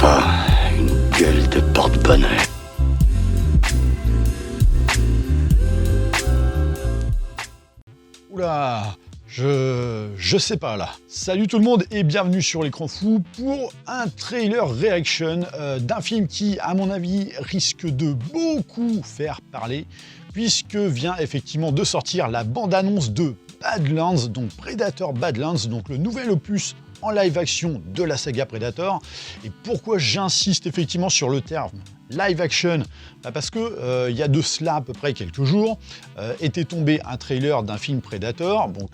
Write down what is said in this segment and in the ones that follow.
pas une gueule de porte-bonheur. Oula, je sais pas là. Salut tout le monde et bienvenue sur l'écran fou pour un trailer reaction d'un film qui, à mon avis, risque de beaucoup faire parler, puisque vient effectivement de sortir la bande-annonce de Badlands, donc Predator Badlands, donc le nouvel opus en live action de la saga Predator. Et pourquoi j'insiste effectivement sur le terme live action? Parce que il y a de cela à peu près quelques jours était tombé un trailer d'un film Predator, donc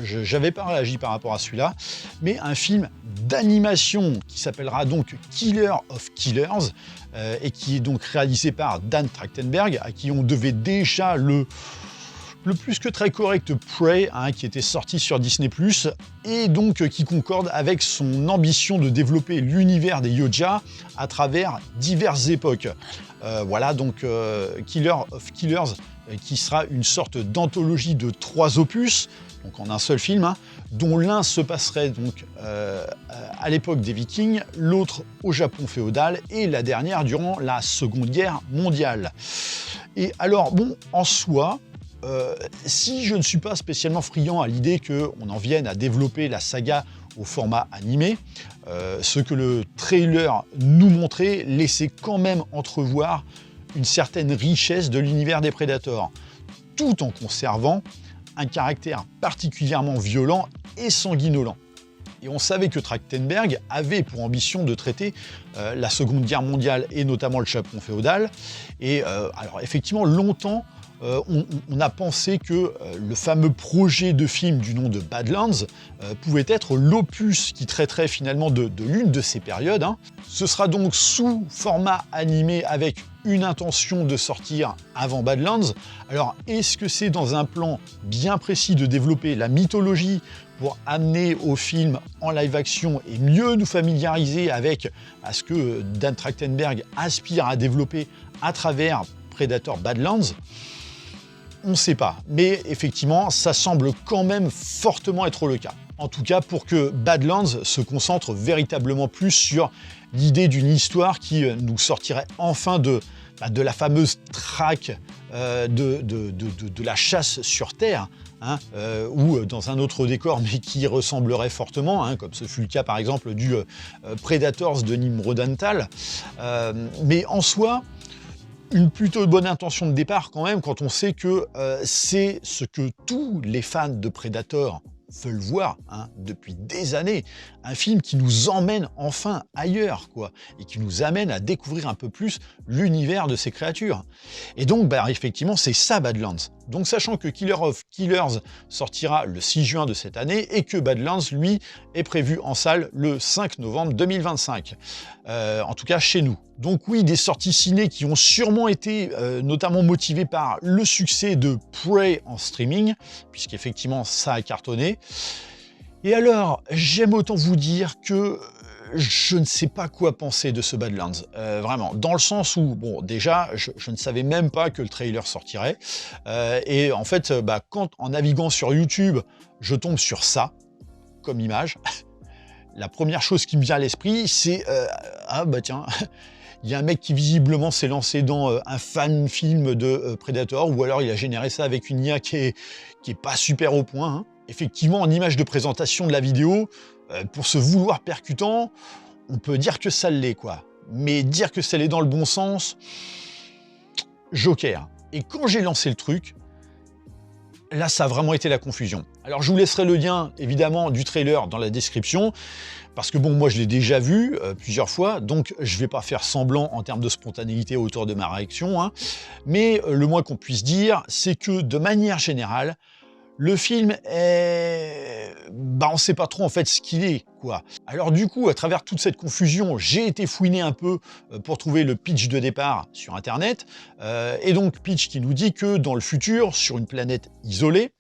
j'avais pas réagi par rapport à celui-là, mais un film d'animation qui s'appellera donc Killer of Killers et qui est donc réalisé par Dan Trachtenberg, à qui on devait déjà le plus que très correct Prey, qui était sorti sur Disney+, et donc qui concorde avec son ambition de développer l'univers des Yoja à travers diverses époques. Voilà donc Killer of Killers, qui sera une sorte d'anthologie de 3 opus, donc en un seul film, dont l'un se passerait donc à l'époque des Vikings, l'autre au Japon féodal, et la dernière durant la Seconde Guerre mondiale. Et alors, bon, en soi, si je ne suis pas spécialement friand à l'idée qu'on en vienne à développer la saga au format animé, ce que le trailer nous montrait laissait quand même entrevoir une certaine richesse de l'univers des Predators, tout en conservant un caractère particulièrement violent et sanguinolent. Et on savait que Trachtenberg avait pour ambition de traiter la Seconde Guerre mondiale et notamment le Japon féodal. Et alors effectivement, longtemps, on a pensé que le fameux projet de film du nom de Badlands pouvait être l'opus qui traiterait finalement de l'une de ces périodes. Ce sera donc sous format animé avec une intention de sortir avant Badlands. Alors, est-ce que c'est dans un plan bien précis de développer la mythologie pour amener au film en live action et mieux nous familiariser avec ce que Dan Trachtenberg aspire à développer à travers Predator Badlands? On ne sait pas, mais effectivement, ça semble quand même fortement être le cas. En tout cas, pour que Badlands se concentre véritablement plus sur l'idée d'une histoire qui nous sortirait enfin de la fameuse traque de la chasse sur Terre, ou dans un autre décor, mais qui y ressemblerait fortement, comme ce fut le cas par exemple du Predators de Nimrodental. Mais en soi, une plutôt bonne intention de départ quand même, quand on sait que c'est ce que tous les fans de Predator veulent voir depuis des années. Un film qui nous emmène enfin ailleurs, quoi, et qui nous amène à découvrir un peu plus l'univers de ces créatures. Et donc, effectivement, c'est ça Badlands. Donc, sachant que Killer of Killers sortira le 6 juin de cette année et que Badlands, lui, est prévu en salle le 5 novembre 2025. En tout cas, chez nous. Donc oui, des sorties ciné qui ont sûrement été notamment motivées par le succès de Prey en streaming, puisqu'effectivement, ça a cartonné. Et alors, j'aime autant vous dire que je ne sais pas quoi penser de ce Badlands, vraiment, dans le sens où, bon, déjà, je ne savais même pas que le trailer sortirait, et en fait, quand, en naviguant sur YouTube, je tombe sur ça, comme image, la première chose qui me vient à l'esprit, c'est, tiens, il y a un mec qui visiblement s'est lancé dans un fan film de Predator, ou alors il a généré ça avec une IA qui est pas super au point, Effectivement, en image de présentation de la vidéo, pour se vouloir percutant, on peut dire que ça l'est, quoi. Mais dire que ça l'est dans le bon sens, joker. Et quand j'ai lancé le truc, là, ça a vraiment été la confusion. Alors, je vous laisserai le lien, évidemment, du trailer dans la description, parce que, bon, moi, je l'ai déjà vu plusieurs fois, donc je vais pas faire semblant en termes de spontanéité autour de ma réaction, mais le moins qu'on puisse dire, c'est que, de manière générale, le film est... on ne sait pas trop en fait ce qu'il est, quoi. Alors du coup, à travers toute cette confusion, j'ai été fouiner un peu pour trouver le pitch de départ sur Internet. Et donc, pitch qui nous dit que dans le futur, sur une planète isolée,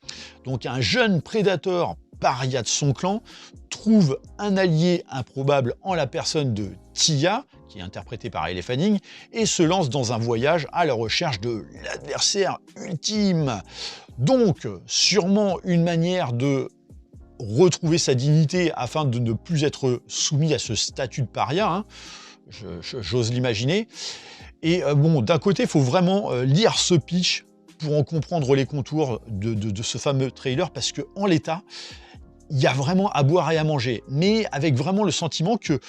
donc un jeune prédateur paria de son clan trouve un allié improbable en la personne de Tia, qui est interprétée par Elle Fanning, et se lance dans un voyage à la recherche de l'adversaire ultime. Donc, sûrement une manière de retrouver sa dignité afin de ne plus être soumis à ce statut de paria, hein. J'ose l'imaginer. Et bon, d'un côté, il faut vraiment lire ce pitch pour en comprendre les contours de ce fameux trailer, parce qu'en l'état, il y a vraiment à boire et à manger, mais avec vraiment le sentiment que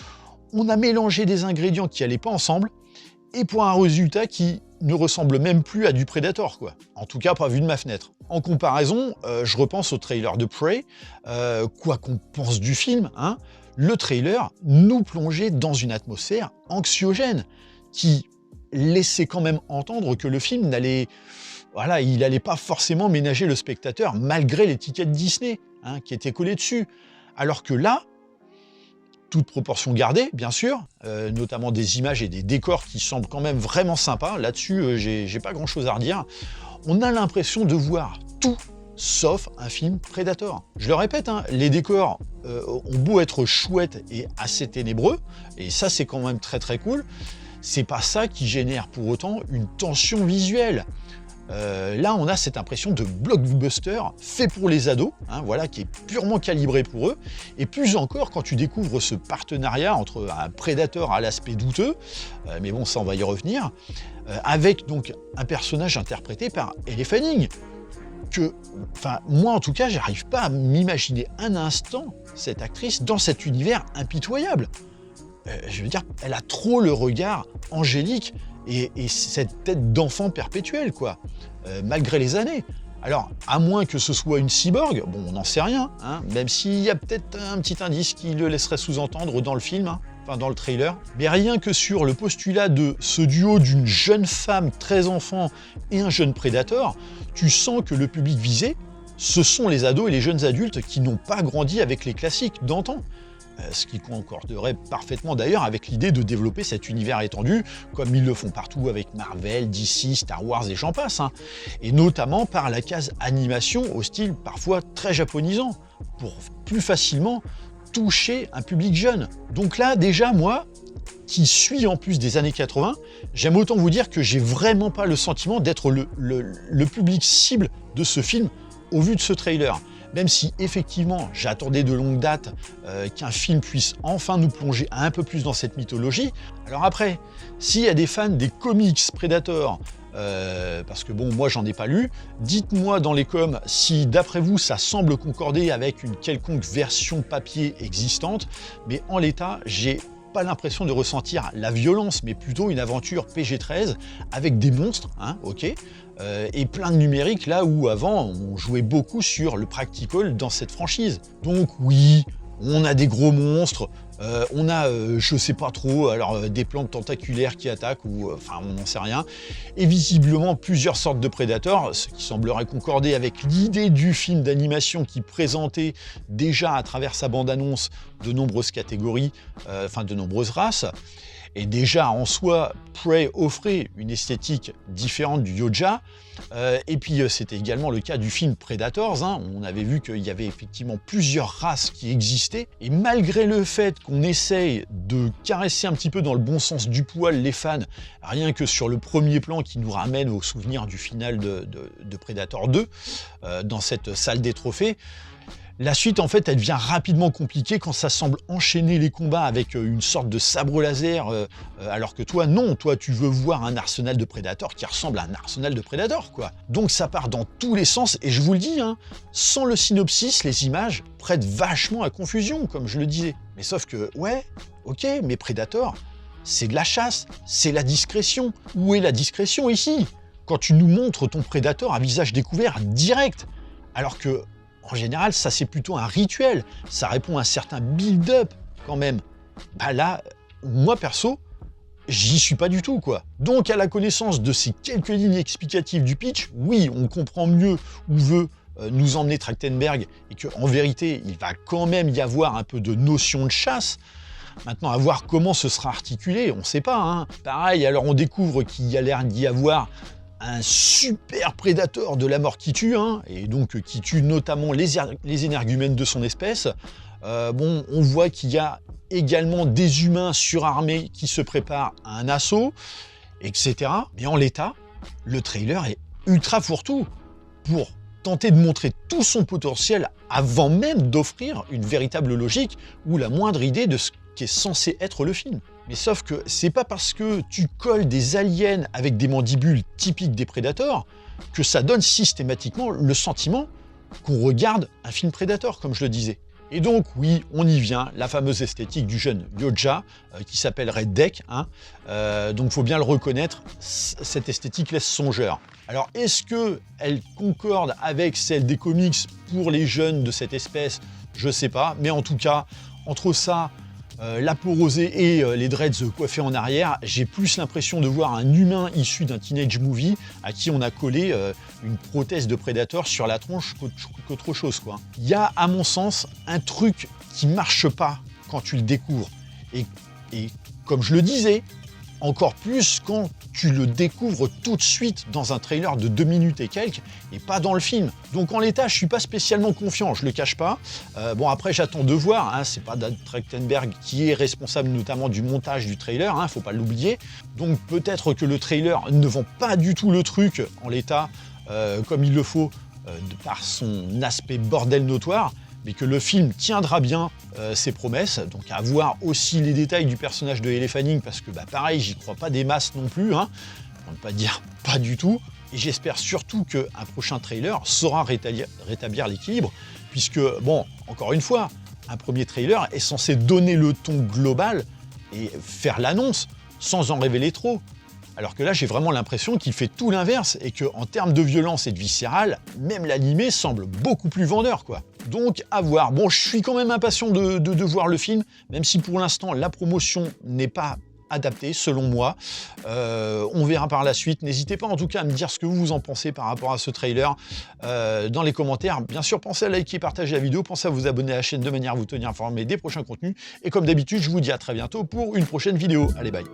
on a mélangé des ingrédients qui n'allaient pas ensemble, et pour un résultat qui ne ressemble même plus à du Predator, quoi. En tout cas, pas vu de ma fenêtre. En comparaison, je repense au trailer de Prey, quoi qu'on pense du film, hein, le trailer nous plongeait dans une atmosphère anxiogène, qui laissait quand même entendre que le film n'allait... Voilà, il n'allait pas forcément ménager le spectateur, malgré l'étiquette Disney, hein, qui était collée dessus. Alors que là, toute proportion gardée, bien sûr, notamment des images et des décors qui semblent quand même vraiment sympas. Là-dessus, j'ai pas grand-chose à redire. On a l'impression de voir tout sauf un film Predator. Je le répète, hein, les décors ont beau être chouettes et assez ténébreux, et ça c'est quand même très très cool, c'est pas ça qui génère pour autant une tension visuelle. Là, on a cette impression de blockbuster fait pour les ados, hein, voilà, qui est purement calibré pour eux. Et plus encore, quand tu découvres ce partenariat entre un Predator à l'aspect douteux, mais bon, ça, on va y revenir, avec donc un personnage interprété par Elle Fanning, que, enfin, moi, en tout cas, j'arrive pas à m'imaginer un instant cette actrice dans cet univers impitoyable. Je veux dire, elle a trop le regard angélique et cette tête d'enfant perpétuelle, quoi, malgré les années. Alors, à moins que ce soit une cyborg, bon, on n'en sait rien, hein, même s'il y a peut-être un petit indice qui le laisserait sous-entendre dans le film, hein, enfin dans le trailer. Mais rien que sur le postulat de ce duo d'une jeune femme très enfant et un jeune prédateur, tu sens que le public visé, ce sont les ados et les jeunes adultes qui n'ont pas grandi avec les classiques d'antan. Ce qui concorderait parfaitement d'ailleurs avec l'idée de développer cet univers étendu, comme ils le font partout avec Marvel, DC, Star Wars et j'en passe, hein. Et notamment par la case animation au style parfois très japonisant, pour plus facilement toucher un public jeune. Donc là, déjà, moi, qui suis en plus des années 80, j'aime autant vous dire que j'ai vraiment pas le sentiment d'être le public cible de ce film au vu de ce trailer. Même si effectivement j'attendais de longue date qu'un film puisse enfin nous plonger un peu plus dans cette mythologie. Alors après, s'il y a des fans des comics Predator, parce que bon, moi j'en ai pas lu, dites-moi dans les coms si d'après vous ça semble concorder avec une quelconque version papier existante, mais en l'état, j'ai pas l'impression de ressentir la violence, mais plutôt une aventure PG-13 avec des monstres, hein, ok, et plein de numérique, là où avant on jouait beaucoup sur le practical dans cette franchise. Donc oui, on a des gros monstres, on a, je sais pas trop, alors des plantes tentaculaires qui attaquent, ou enfin on n'en sait rien, et visiblement plusieurs sortes de prédateurs, ce qui semblerait concorder avec l'idée du film d'animation qui présentait déjà à travers sa bande-annonce de nombreuses catégories, enfin de nombreuses races. Et déjà en soi, Prey offrait une esthétique différente du Yoja. Et puis c'était également le cas du film Predators, hein. On avait vu qu'il y avait effectivement plusieurs races qui existaient. Et malgré le fait qu'on essaye de caresser un petit peu dans le bon sens du poil les fans, rien que sur le premier plan qui nous ramène au souvenir du final de Predator 2, dans cette salle des trophées, la suite, en fait, elle devient rapidement compliquée quand ça semble enchaîner les combats avec une sorte de sabre laser, alors que toi, non, toi, tu veux voir un arsenal de Predator qui ressemble à un arsenal de Predator, quoi. Donc ça part dans tous les sens, et je vous le dis, hein, sans le synopsis, les images prêtent vachement à confusion, comme je le disais. Mais sauf que, ouais, ok, mais Predator, c'est de la chasse, c'est la discrétion. Où est la discrétion ici? Quand tu nous montres ton Predator à visage découvert direct, alors que en général, ça c'est plutôt un rituel, ça répond à un certain build-up quand même. Bah là, moi perso, j'y suis pas du tout, quoi. Donc à la connaissance de ces quelques lignes explicatives du pitch, oui, on comprend mieux où veut nous emmener Trachtenberg, et qu'en vérité, il va quand même y avoir un peu de notion de chasse. Maintenant, à voir comment ce sera articulé, on sait pas, hein. Pareil, alors on découvre qu'il y a l'air d'y avoir un super prédateur de la mort qui tue, hein, et donc qui tue notamment les énergumènes de son espèce. Bon, on voit qu'il y a également des humains surarmés qui se préparent à un assaut, etc. Mais en l'état, le trailer est ultra fourre-tout pour tenter de montrer tout son potentiel avant même d'offrir une véritable logique ou la moindre idée de ce qu'est censé être le film. Mais sauf que c'est pas parce que tu colles des aliens avec des mandibules typiques des Predators que ça donne systématiquement le sentiment qu'on regarde un film Predator, comme je le disais. Et donc, oui, on y vient, la fameuse esthétique du jeune Yojah, qui s'appelle Red Deck. Donc, il faut bien le reconnaître, cette esthétique laisse songeur. Alors, est-ce qu'elle concorde avec celle des comics pour les jeunes de cette espèce? Je sais pas, mais en tout cas, entre ça, la peau rosée et les dreads coiffés en arrière, j'ai plus l'impression de voir un humain issu d'un teenage movie à qui on a collé une prothèse de Predator sur la tronche qu'autre chose, quoi. Il y a, à mon sens, un truc qui marche pas quand tu le découvres. Et comme je le disais, encore plus quand tu le découvres tout de suite dans un trailer de 2 minutes et quelques, et pas dans le film. Donc en l'état, je suis pas spécialement confiant, je le cache pas. Bon, après, j'attends de voir, c'est pas Dan Trachtenberg qui est responsable notamment du montage du trailer, faut pas l'oublier. Donc peut-être que le trailer ne vend pas du tout le truc en l'état, comme il le faut, par son aspect bordel notoire, mais que le film tiendra bien ses promesses. Donc à voir aussi les détails du personnage de Elle Fanning, parce que pareil, j'y crois pas des masses non plus, pour ne pas dire pas du tout. Et j'espère surtout qu'un prochain trailer saura rétablir l'équilibre, puisque, bon, encore une fois, un premier trailer est censé donner le ton global et faire l'annonce sans en révéler trop. Alors que là, j'ai vraiment l'impression qu'il fait tout l'inverse et qu'en termes de violence et de viscéral, même l'animé semble beaucoup plus vendeur, quoi. Donc, à voir. Bon, je suis quand même impatient de voir le film, même si pour l'instant, la promotion n'est pas adaptée, selon moi. On verra par la suite. N'hésitez pas en tout cas à me dire ce que vous en pensez par rapport à ce trailer dans les commentaires. Bien sûr, pensez à liker et partager la vidéo. Pensez à vous abonner à la chaîne de manière à vous tenir informé des prochains contenus. Et comme d'habitude, je vous dis à très bientôt pour une prochaine vidéo. Allez, bye!